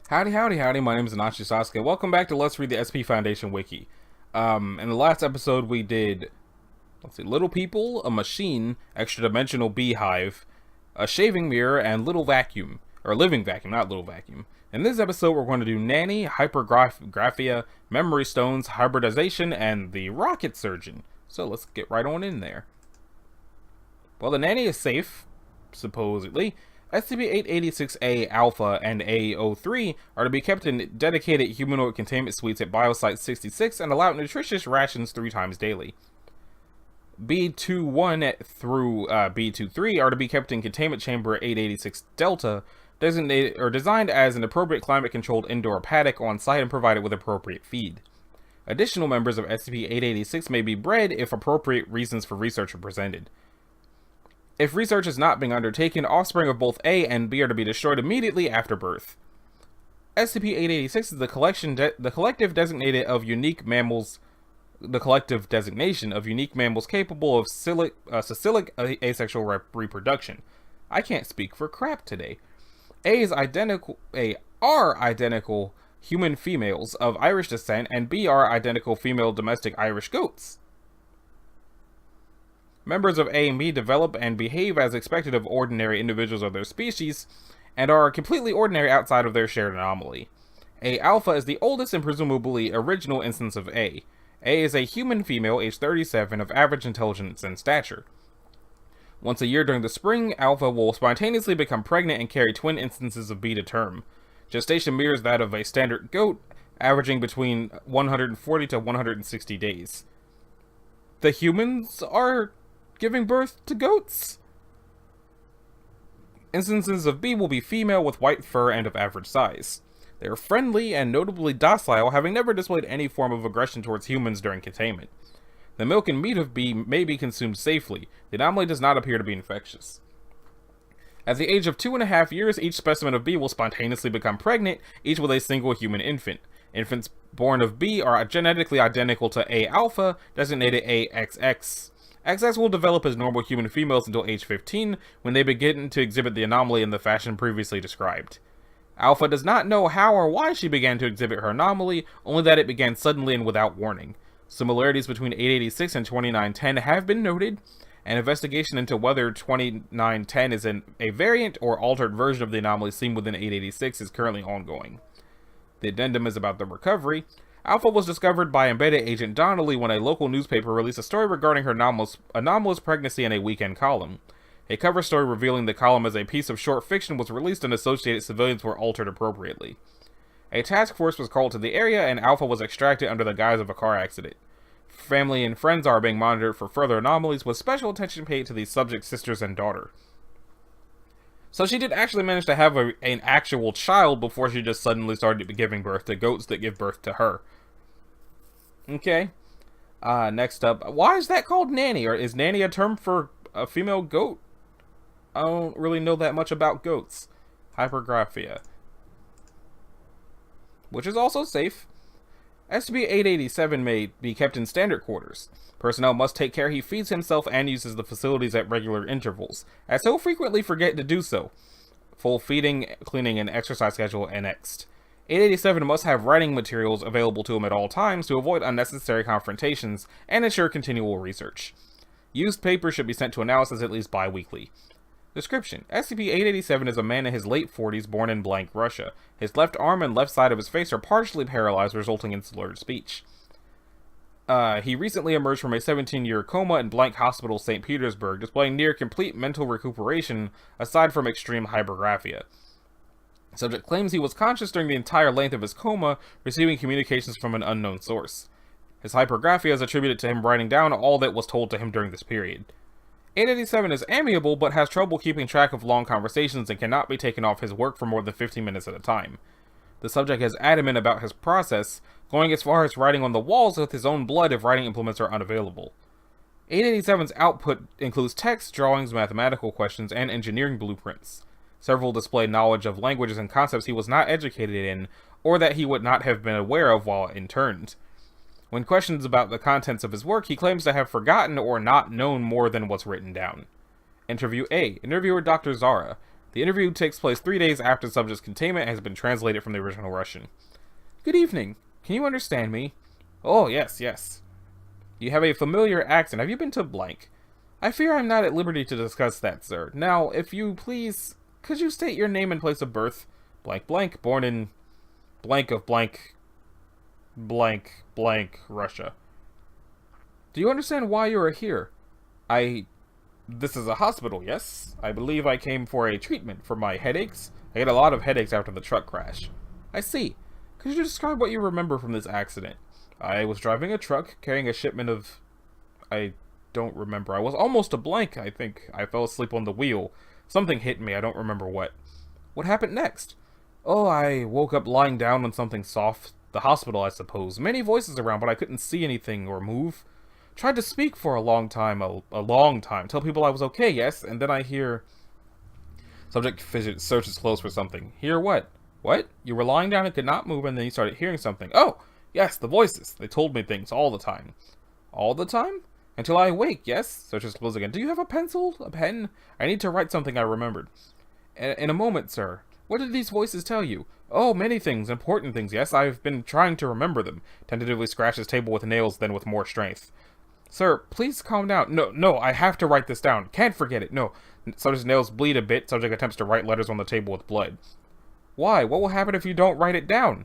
Howdy, howdy, howdy. My name is Anachi Sasuke. Welcome back to Let's Read the SCP Foundation Wiki. In the last episode, we did, Little People, a Machine, Extra-Dimensional Beehive, a Shaving Mirror, and Little Vacuum. Or Living Vacuum, not Little Vacuum. In this episode, we're going to do Nanny, Hypergraphia, Memory Stones, Hybridization, and the Rocket Surgeon. So let's get right on in there. Well, the Nanny is safe, supposedly. SCP-886-A Alpha and A03 are to be kept in dedicated humanoid containment suites at Biosite 66 and allowed nutritious rations 3 times daily. B21 through B23 are to be kept in containment chamber 886 Delta, designated or designed as an appropriate climate-controlled indoor paddock on site and provided with appropriate feed. Additional members of SCP-886 may be bred if appropriate reasons for research are presented. If research is not being undertaken, offspring of both A and B are to be destroyed immediately after birth. SCP-886 is the collective designation of unique mammals capable of sessilic asexual reproduction. I can't speak for crap today. Are identical human females of Irish descent, and B are identical female domestic Irish goats. Members of A and B develop and behave as expected of ordinary individuals of their species, and are completely ordinary outside of their shared anomaly. A Alpha is the oldest and presumably original instance of A. A is a human female, age 37, of average intelligence and stature. Once a year during the spring, Alpha will spontaneously become pregnant and carry twin instances of B to term. Gestation mirrors that of a standard goat, averaging between 140 to 160 days. The humans are giving birth to goats? Instances of B will be female with white fur and of average size. They are friendly and notably docile, having never displayed any form of aggression towards humans during containment. The milk and meat of B may be consumed safely. The anomaly does not appear to be infectious. At the age of 2.5 years, each specimen of B will spontaneously become pregnant, each with a single human infant. Infants born of B are genetically identical to A Alpha, designated AXX. XX will develop as normal human females until age 15, when they begin to exhibit the anomaly in the fashion previously described. Alpha does not know how or why she began to exhibit her anomaly, only that it began suddenly and without warning. Similarities between 886 and 2910 have been noted. An investigation into whether 2910 is a variant or altered version of the anomaly seen within 886 is currently ongoing. The addendum is about the recovery. Alpha was discovered by embedded agent Donnelly when a local newspaper released a story regarding her anomalous pregnancy in a weekend column. A cover story revealing the column as a piece of short fiction was released and associated civilians were altered appropriately. A task force was called to the area and Alpha was extracted under the guise of a car accident. Family and friends are being monitored for further anomalies with special attention paid to the subject's sisters and daughter. So she did actually manage to have an actual child before she just suddenly started giving birth to goats that give birth to her. Okay. Next up, why is that called Nanny? Or is Nanny a term for a female goat? I don't really know that much about goats. Hypergraphia. Which is also safe. SCP-887 may be kept in standard quarters. Personnel must take care he feeds himself and uses the facilities at regular intervals, as he'll frequently forget to do so. Full feeding, cleaning, and exercise schedule annexed. 887 must have writing materials available to him at all times to avoid unnecessary confrontations and ensure continual research. Used paper should be sent to analysis at least bi-weekly. Description: SCP-887 is a man in his late 40s born in blank Russia. His left arm and left side of his face are partially paralyzed, resulting in slurred speech. He recently emerged from a 17-year coma in blank hospital St. Petersburg, displaying near complete mental recuperation aside from extreme hypergraphia. Subject claims he was conscious during the entire length of his coma, receiving communications from an unknown source. His hypergraphia is attributed to him writing down all that was told to him during this period. 887 is amiable, but has trouble keeping track of long conversations and cannot be taken off his work for more than 15 minutes at a time. The subject is adamant about his process, going as far as writing on the walls with his own blood if writing implements are unavailable. 887's output includes text, drawings, mathematical questions, and engineering blueprints. Several display knowledge of languages and concepts he was not educated in, or that he would not have been aware of while interned. When questioned about the contents of his work, he claims to have forgotten or not known more than what's written down. Interview A. Interviewer Dr. Zara. The interview takes place 3 days after the subject's containment has been translated from the original Russian. Good evening. Can you understand me? Oh, yes, yes. You have a familiar accent. Have you been to blank? I fear I'm not at liberty to discuss that, sir. Now, if you please, could you state your name and place of birth? Blank blank, born in blank of blank, blank blank, Russia. Do you understand why you are here? This is a hospital, yes? I believe I came for a treatment for my headaches. I had a lot of headaches after the truck crash. I see. Could you describe what you remember from this accident? I was driving a truck, carrying a shipment of... I don't remember. I was almost a blank, I think. I fell asleep on the wheel. Something hit me, I don't remember what. What happened next? Oh, I woke up lying down on something soft. The hospital, I suppose. Many voices around, but I couldn't see anything or move. Tried to speak for a long time, tell people I was okay, yes, and then I hear... Subject fidgets, searches close for something. Hear what? What? You were lying down and could not move, and then you started hearing something. Oh! Yes, the voices. They told me things all the time. All the time? Until I awake, yes? Searches close again. Do you have a pencil? A pen? I need to write something I remembered. In a moment, sir. What did these voices tell you? Oh, many things. Important things, yes. I've been trying to remember them. Tentatively scratches table with nails, then with more strength. Sir, please calm down. No, I have to write this down. Can't forget it. No. Subject's nails bleed a bit. Subject attempts to write letters on the table with blood. Why? What will happen if you don't write it down?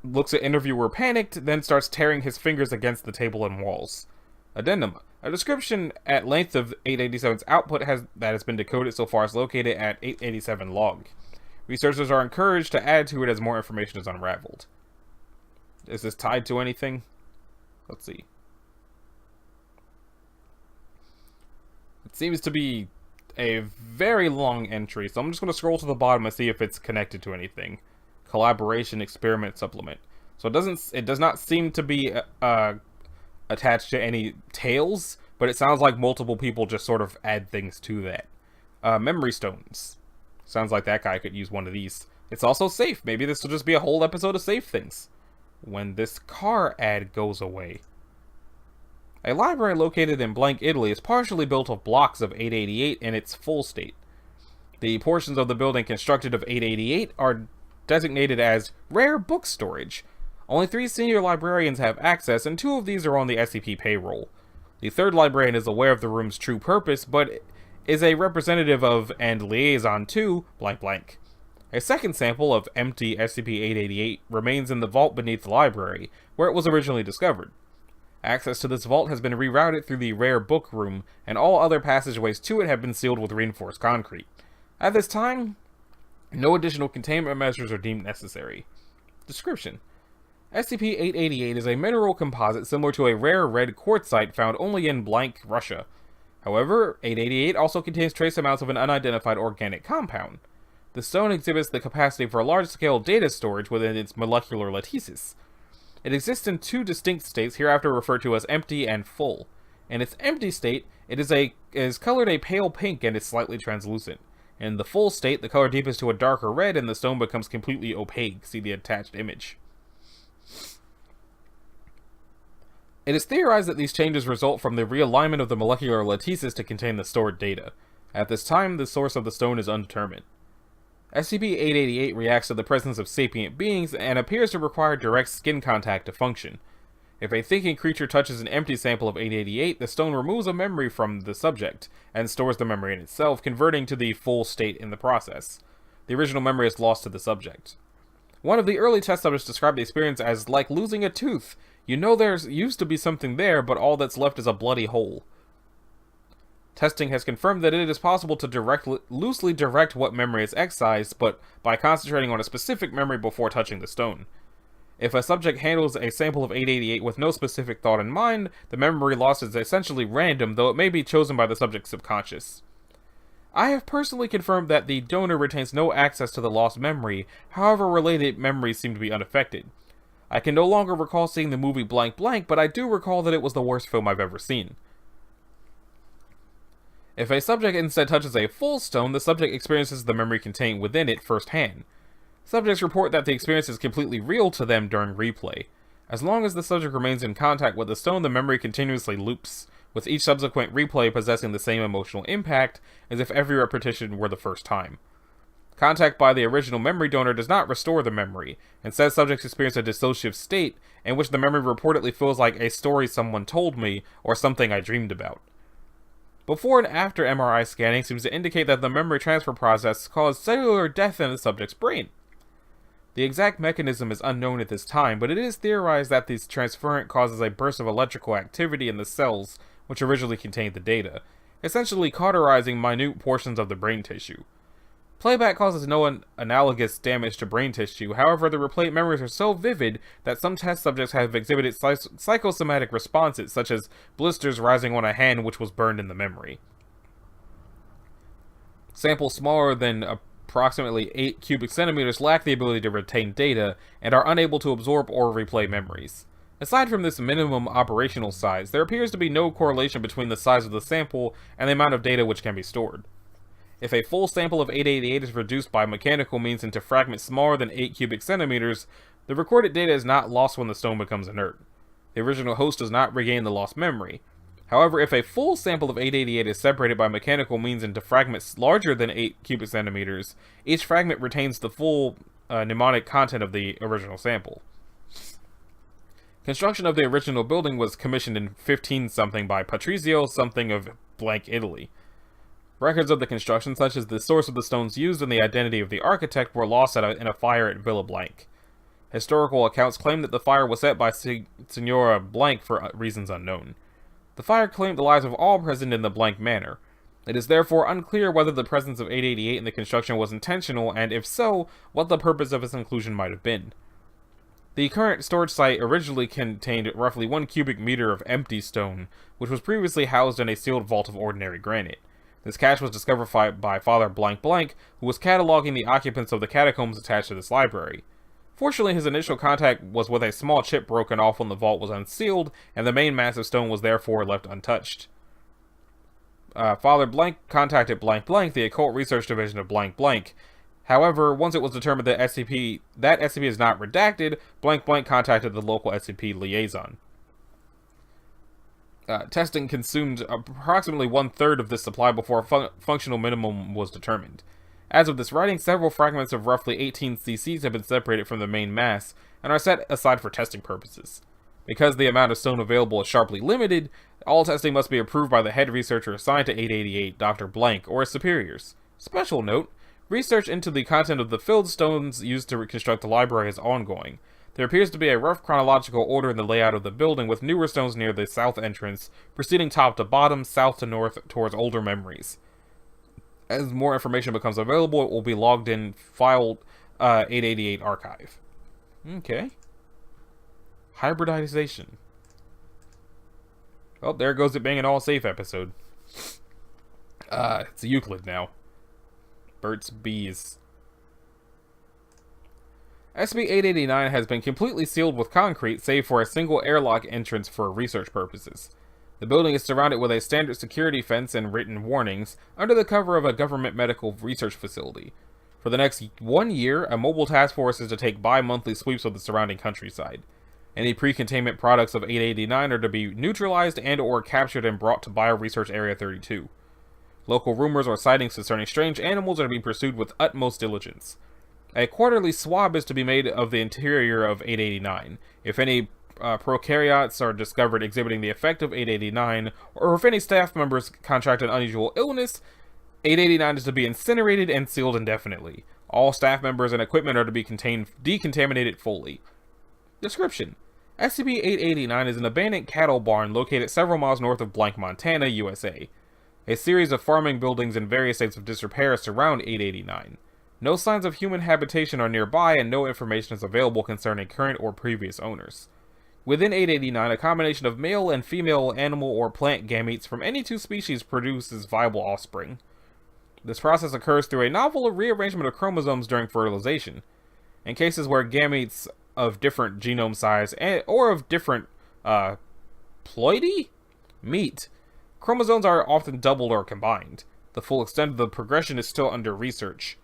Looks at interviewer panicked, then starts tearing his fingers against the table and walls. Addendum. A description at length of 887's output that has been decoded so far is located at 887 log. Researchers are encouraged to add to it as more information is unraveled. Is this tied to anything? Let's see. It seems to be a very long entry, so I'm just going to scroll to the bottom and see if it's connected to anything. Collaboration experiment supplement. So it does not seem to be attached to any tales, but it sounds like multiple people just sort of add things to that. Memory stones. Sounds like that guy could use one of these. It's also safe. Maybe this will just be a whole episode of safe things. When this car ad goes away. A library located in blank Italy is partially built of blocks of 888 in its full state. The portions of the building constructed of 888 are designated as rare book storage. Only 3 senior librarians have access, and 2 of these are on the SCP payroll. The 3rd librarian is aware of the room's true purpose, but is a representative of and liaison to blank blank. A second sample of empty SCP-888 remains in the vault beneath the library, where it was originally discovered. Access to this vault has been rerouted through the rare book room, and all other passageways to it have been sealed with reinforced concrete. At this time, no additional containment measures are deemed necessary. Description: SCP-888 is a mineral composite similar to a rare red quartzite found only in blank Russia. However, 888 also contains trace amounts of an unidentified organic compound. The stone exhibits the capacity for large-scale data storage within its molecular lattices. It exists in 2 distinct states, hereafter referred to as empty and full. In its empty state, it is colored a pale pink and is slightly translucent. In the full state, the color deepens to a darker red and the stone becomes completely opaque. See the attached image. It is theorized that these changes result from the realignment of the molecular lattices to contain the stored data. At this time, the source of the stone is undetermined. SCP-888 reacts to the presence of sapient beings and appears to require direct skin contact to function. If a thinking creature touches an empty sample of 888, the stone removes a memory from the subject and stores the memory in itself, converting to the full state in the process. The original memory is lost to the subject. One of the early test subjects described the experience as like losing a tooth. You know there's used to be something there, but all that's left is a bloody hole. Testing has confirmed that it is possible to loosely direct what memory is excised, but by concentrating on a specific memory before touching the stone. If a subject handles a sample of 888 with no specific thought in mind, the memory loss is essentially random, though it may be chosen by the subject's subconscious. I have personally confirmed that the donor retains no access to the lost memory, however related memories seem to be unaffected. I can no longer recall seeing the movie blank blank, but I do recall that it was the worst film I've ever seen. If a subject instead touches a full stone, the subject experiences the memory contained within it firsthand. Subjects report that the experience is completely real to them during replay. As long as the subject remains in contact with the stone, the memory continuously loops, with each subsequent replay possessing the same emotional impact as if every repetition were the first time. Contact by the original memory donor does not restore the memory. Instead, subjects experience a dissociative state in which the memory reportedly feels like a story someone told me or something I dreamed about. Before and after MRI scanning seems to indicate that the memory transfer process caused cellular death in the subject's brain. The exact mechanism is unknown at this time, but it is theorized that this transference causes a burst of electrical activity in the cells which originally contained the data, essentially cauterizing minute portions of the brain tissue. Playback causes no analogous damage to brain tissue, however the replayed memories are so vivid that some test subjects have exhibited psychosomatic responses, such as blisters rising on a hand which was burned in the memory. Samples smaller than approximately 8 cubic centimeters lack the ability to retain data, and are unable to absorb or replay memories. Aside from this minimum operational size, there appears to be no correlation between the size of the sample and the amount of data which can be stored. If a full sample of 888 is reduced by mechanical means into fragments smaller than 8 cubic centimeters, the recorded data is not lost when the stone becomes inert. The original host does not regain the lost memory. However, if a full sample of 888 is separated by mechanical means into fragments larger than 8 cubic centimeters, each fragment retains the full mnemonic content of the original sample. Construction of the original building was commissioned in 15-something by Patrizio something of blank Italy. Records of the construction, such as the source of the stones used and the identity of the architect, were lost in a fire at Villa Blank. Historical accounts claim that the fire was set by Signora Blank for reasons unknown. The fire claimed the lives of all present in the Blank manor. It is therefore unclear whether the presence of 888 in the construction was intentional, and if so, what the purpose of its inclusion might have been. The current storage site originally contained roughly 1 cubic meter of empty stone, which was previously housed in a sealed vault of ordinary granite. This cache was discovered by Father Blank Blank, who was cataloging the occupants of the catacombs attached to this library. Fortunately, his initial contact was with a small chip broken off when the vault was unsealed, and the main massive stone was therefore left untouched. Father Blank contacted Blank Blank, the occult research division of Blank Blank. However, once it was determined that SCP is not redacted, Blank Blank contacted the local SCP liaison. Testing consumed approximately 1/3 of this supply before a functional minimum was determined. As of this writing, several fragments of roughly 18 cc's have been separated from the main mass and are set aside for testing purposes. Because the amount of stone available is sharply limited, all testing must be approved by the head researcher assigned to 888, Dr. Blank, or his superiors. Special note, research into the content of the filled stones used to reconstruct the library is ongoing. There appears to be a rough chronological order in the layout of the building, with newer stones near the south entrance, proceeding top to bottom, south to north, towards older memories. As more information becomes available, it will be logged in filed 888 archive. Okay. Hybridization. Oh, there goes it being an all-safe episode. It's a Euclid now. Burt's Bees. SCP-889 has been completely sealed with concrete, save for a single airlock entrance for research purposes. The building is surrounded with a standard security fence and written warnings, under the cover of a government medical research facility. For the next 1 year, a mobile task force is to take bi-monthly sweeps of the surrounding countryside. Any pre-containment products of 889 are to be neutralized and or captured and brought to Bioresearch Area 32. Local rumors or sightings concerning strange animals are to be pursued with utmost diligence. A quarterly swab is to be made of the interior of 889. If any prokaryotes are discovered exhibiting the effect of 889, or if any staff members contract an unusual illness, 889 is to be incinerated and sealed indefinitely. All staff members and equipment are to be decontaminated fully. Description: SCP-889 is an abandoned cattle barn located several miles north of Blank, Montana, USA. A series of farming buildings in various states of disrepair surround 889. No signs of human habitation are nearby, and no information is available concerning current or previous owners. Within 889, a combination of male and female animal or plant gametes from any two species produces viable offspring. This process occurs through a novel rearrangement of chromosomes during fertilization. In cases where gametes of different genome size or of different ploidy meet, chromosomes are often doubled or combined. The full extent of the progression is still under research.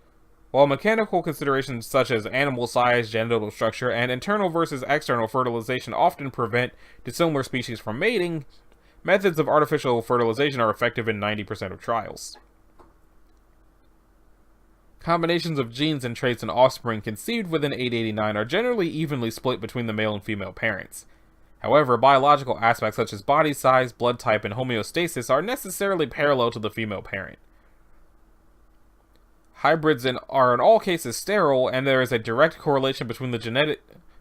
While mechanical considerations such as animal size, genital structure, and internal versus external fertilization often prevent dissimilar species from mating, Methods of artificial fertilization are effective in 90% of trials. Combinations of genes and traits in offspring conceived within 889 are generally evenly split between the male and female parents. However, biological aspects such as body size, blood type, and homeostasis are necessarily parallel to the female parent. Hybrids are in all cases sterile, and there is a direct correlation between the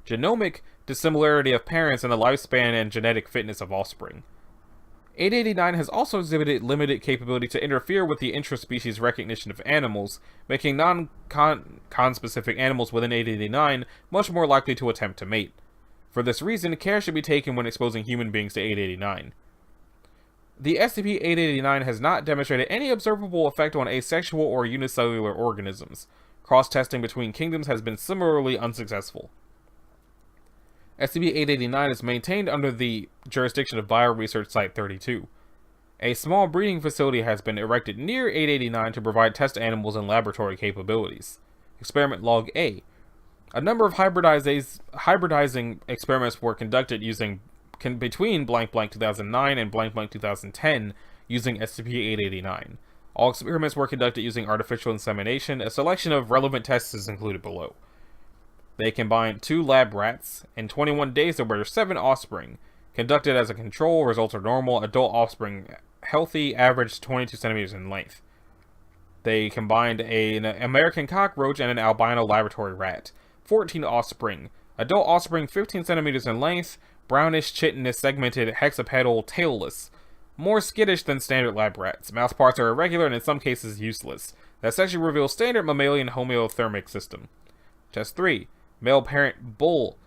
genomic dissimilarity of parents and the lifespan and genetic fitness of offspring. 889 has also exhibited limited capability to interfere with the intraspecies recognition of animals, making non-conspecific animals within 889 much more likely to attempt to mate. For this reason, care should be taken when exposing human beings to 889. The SCP-889 has not demonstrated any observable effect on asexual or unicellular organisms. Cross-testing between kingdoms has been similarly unsuccessful. SCP-889 is maintained under the jurisdiction of Bioresearch Site-32. A small breeding facility has been erected near 889 to provide test animals and laboratory capabilities. Experiment Log A. A number of hybridizing experiments were conducted between blank blank 2009 and blank blank 2010 using SCP-889. All experiments were conducted using artificial insemination. A selection of relevant tests is included below. They combined 2 lab rats. In 21 days, there were 7 offspring. Conducted as a control, results are normal. Adult offspring healthy, average 22 centimeters in length. They combined an American cockroach and an albino laboratory rat. 14 offspring. Adult offspring 15 centimeters in length, brownish, chitinous, segmented, hexapedal, tailless. More skittish than standard lab rats. Mouth parts are irregular and in some cases useless. That section reveals standard mammalian homeothermic system. Test 3. Male parent bull,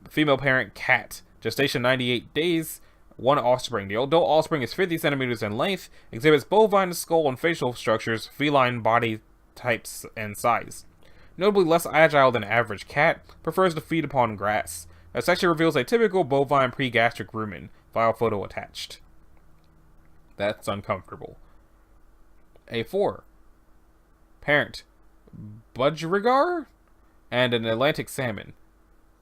female parent cat. Gestation 98 days, 1 offspring. The adult offspring is 50 centimeters in length, exhibits bovine skull and facial structures, feline body types and size. Notably less agile than average cat, prefers to feed upon grass. That section reveals a typical bovine pregastric rumen. File photo attached. That's uncomfortable. A4. Parent budgerigar and an Atlantic salmon.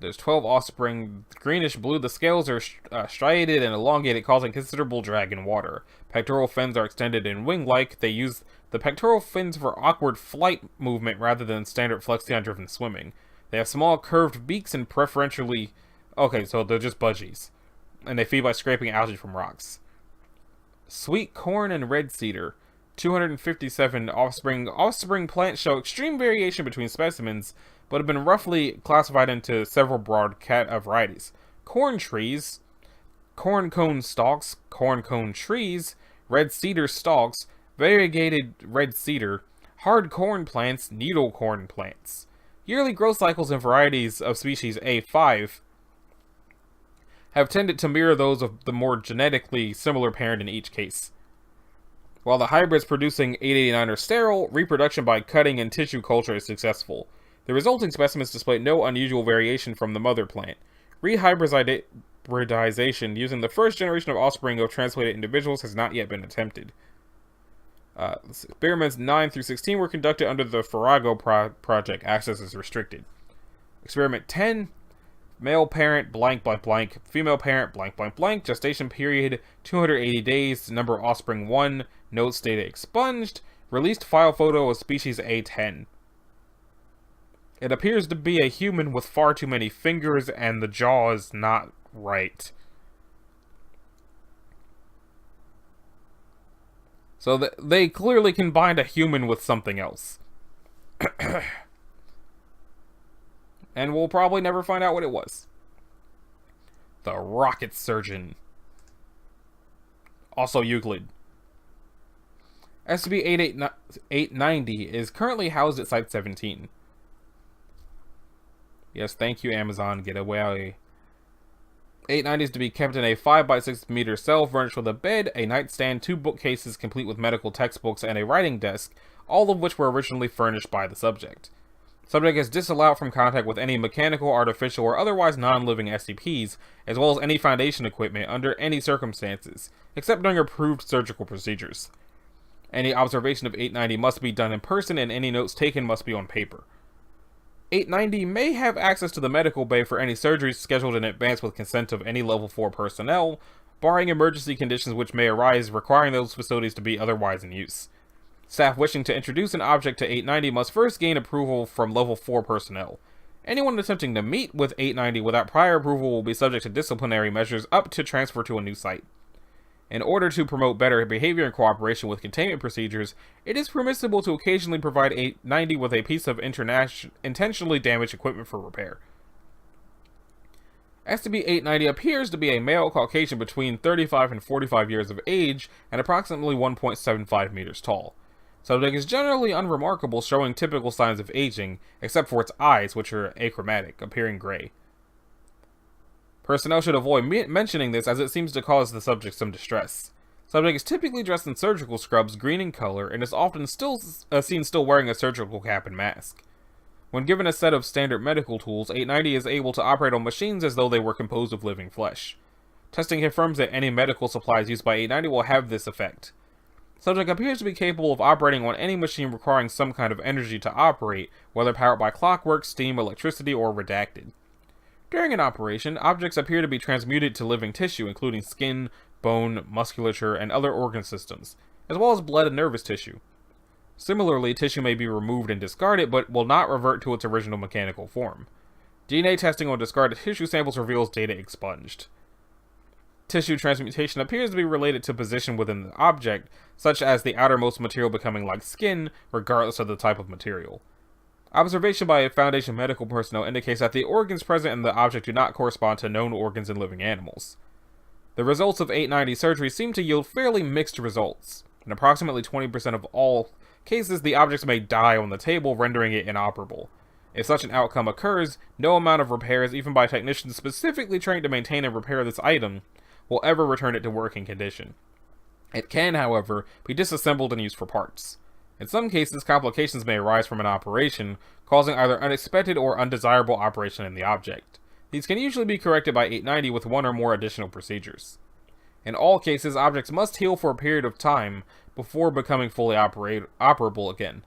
There's 12 offspring, greenish blue. The scales are striated and elongated, causing considerable drag in water. Pectoral fins are extended and wing-like. They use the pectoral fins for awkward flight movement rather than standard flexion-driven swimming. They have small curved beaks and preferentially... Okay, so they're just budgies. And they feed by scraping algae from rocks. Sweet corn and red cedar. 257 offspring. Offspring plants show extreme variation between specimens, but have been roughly classified into several broad varieties. Corn trees, corn cone stalks, corn cone trees, red cedar stalks, variegated red cedar, hard corn plants, needle corn plants. Yearly growth cycles and varieties of species A5 have tended to mirror those of the more genetically similar parent in each case. While the hybrids producing 889 are sterile, reproduction by cutting and tissue culture is successful. The resulting specimens display no unusual variation from the mother plant. Rehybridization using the first generation of offspring of transplanted individuals has not yet been attempted. Experiments 9 through 16 were conducted under the Farrago project. Access is restricted. Experiment 10. Male parent blank blank blank. Female parent blank blank blank. Gestation period 280 days. Number of offspring 1. Notes data expunged. Released file photo of species A10. It appears to be a human with far too many fingers and the jaw is not right. So they clearly combined a human with something else. And we'll probably never find out what it was. The rocket surgeon. Also Euclid. SCP-890 is currently housed at Site-17. Yes, thank you, Amazon. Get away. 890 is to be kept in a 5x6 meter cell furnished with a bed, a nightstand, 2 bookcases complete with medical textbooks, and a writing desk, all of which were originally furnished by the subject. Subject is disallowed from contact with any mechanical, artificial, or otherwise non-living SCPs, as well as any Foundation equipment under any circumstances, except during approved surgical procedures. Any observation of 890 must be done in person, and any notes taken must be on paper. 890 may have access to the medical bay for any surgeries scheduled in advance with consent of any level 4 personnel, barring emergency conditions which may arise requiring those facilities to be otherwise in use. Staff wishing to introduce an object to 890 must first gain approval from Level 4 personnel. Anyone attempting to meet with 890 without prior approval will be subject to disciplinary measures up to transfer to a new site. In order to promote better behavior and cooperation with containment procedures, it is permissible to occasionally provide 890 with a piece of intentionally damaged equipment for repair. SCP-890 appears to be a male Caucasian between 35 and 45 years of age and approximately 1.75 meters tall. Subject is generally unremarkable, showing typical signs of aging, except for its eyes, which are achromatic, appearing gray. Personnel should avoid mentioning this as it seems to cause the subject some distress. Subject is typically dressed in surgical scrubs, green in color, and is often seen still wearing a surgical cap and mask. When given a set of standard medical tools, 890 is able to operate on machines as though they were composed of living flesh. Testing confirms that any medical supplies used by 890 will have this effect. Subject appears to be capable of operating on any machine requiring some kind of energy to operate, whether powered by clockwork, steam, electricity, or redacted. During an operation, objects appear to be transmuted to living tissue, including skin, bone, musculature, and other organ systems, as well as blood and nervous tissue. Similarly, tissue may be removed and discarded, but will not revert to its original mechanical form. DNA testing on discarded tissue samples reveals data expunged. Tissue transmutation appears to be related to position within the object, such as the outermost material becoming like skin, regardless of the type of material. Observation by Foundation medical personnel indicates that the organs present in the object do not correspond to known organs in living animals. The results of 890 surgery seem to yield fairly mixed results. In approximately 20% of all cases, the objects may die on the table, rendering it inoperable. If such an outcome occurs, no amount of repairs, even by technicians specifically trained to maintain and repair this item, will ever return it to working condition. It can, however, be disassembled and used for parts. In some cases, complications may arise from an operation, causing either unexpected or undesirable operation in the object. These can usually be corrected by 890 with one or more additional procedures. In all cases, objects must heal for a period of time before becoming fully operable again.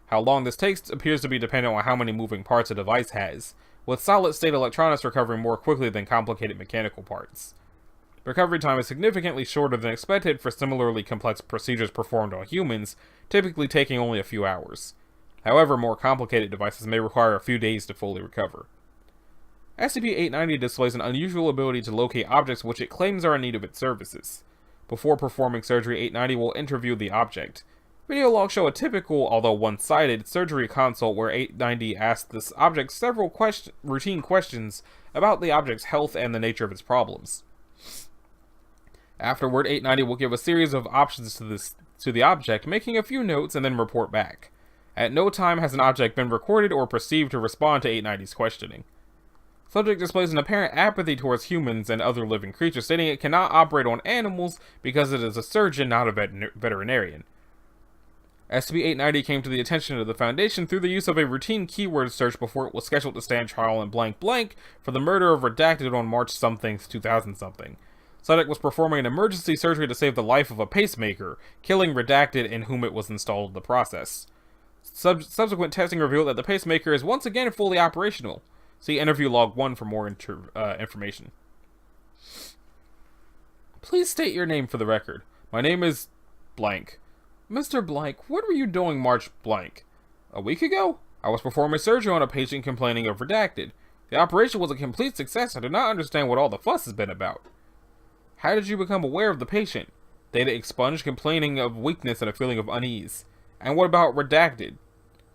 How long this takes appears to be dependent on how many moving parts a device has, with solid-state electronics recovering more quickly than complicated mechanical parts. Recovery time is significantly shorter than expected for similarly complex procedures performed on humans, typically taking only a few hours. However, more complicated devices may require a few days to fully recover. SCP-890 displays an unusual ability to locate objects which it claims are in need of its services. Before performing surgery, 890 will interview the object. Video logs show a typical, although one-sided, surgery consult where 890 asks this object several routine questions about the object's health and the nature of its problems. Afterward, 890 will give a series of options to the object, making a few notes and then report back. At no time has an object been recorded or perceived to respond to 890's questioning. Subject displays an apparent apathy towards humans and other living creatures, stating it cannot operate on animals because it is a surgeon, not a veterinarian. SCP-890 came to the attention of the Foundation through the use of a routine keyword search before it was scheduled to stand trial in blank blank for the murder of Redacted on March something 2000 something. Subject was performing an emergency surgery to save the life of a pacemaker, killing Redacted in whom it was installed in the process. Subsequent testing revealed that the pacemaker is once again fully operational. See interview log 1 for more information. Please state your name for the record. My name is blank. Mr. Blank, what were you doing March blank? A week ago? I was performing surgery on a patient complaining of Redacted. The operation was a complete success. I do not understand what all the fuss has been about. How did you become aware of the patient? Data expunged, complaining of weakness and a feeling of unease. And what about Redacted?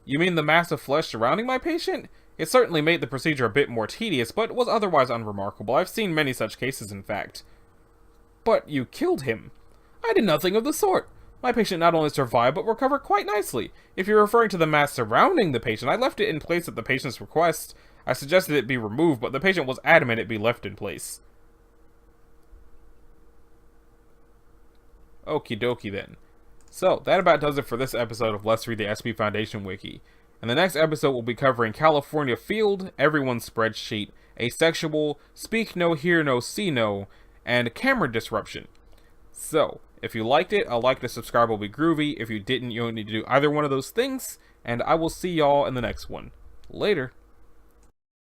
You mean the mass of flesh surrounding my patient? It certainly made the procedure a bit more tedious, but was otherwise unremarkable. I've seen many such cases, in fact. But you killed him. I did nothing of the sort. My patient not only survived, but recovered quite nicely. If you're referring to the mass surrounding the patient, I left it in place at the patient's request. I suggested it be removed, but the patient was adamant it be left in place. Okie dokie then. So, that about does it for this episode of Let's Read the SCP Foundation Wiki. In the next episode, we'll be covering California Field, Everyone's Spreadsheet, Asexual, Speak No, Hear No, See No, and Camera Disruption. So, if you liked it, a like to subscribe will be groovy. If you didn't, you don't need to do either one of those things, and I will see y'all in the next one. Later.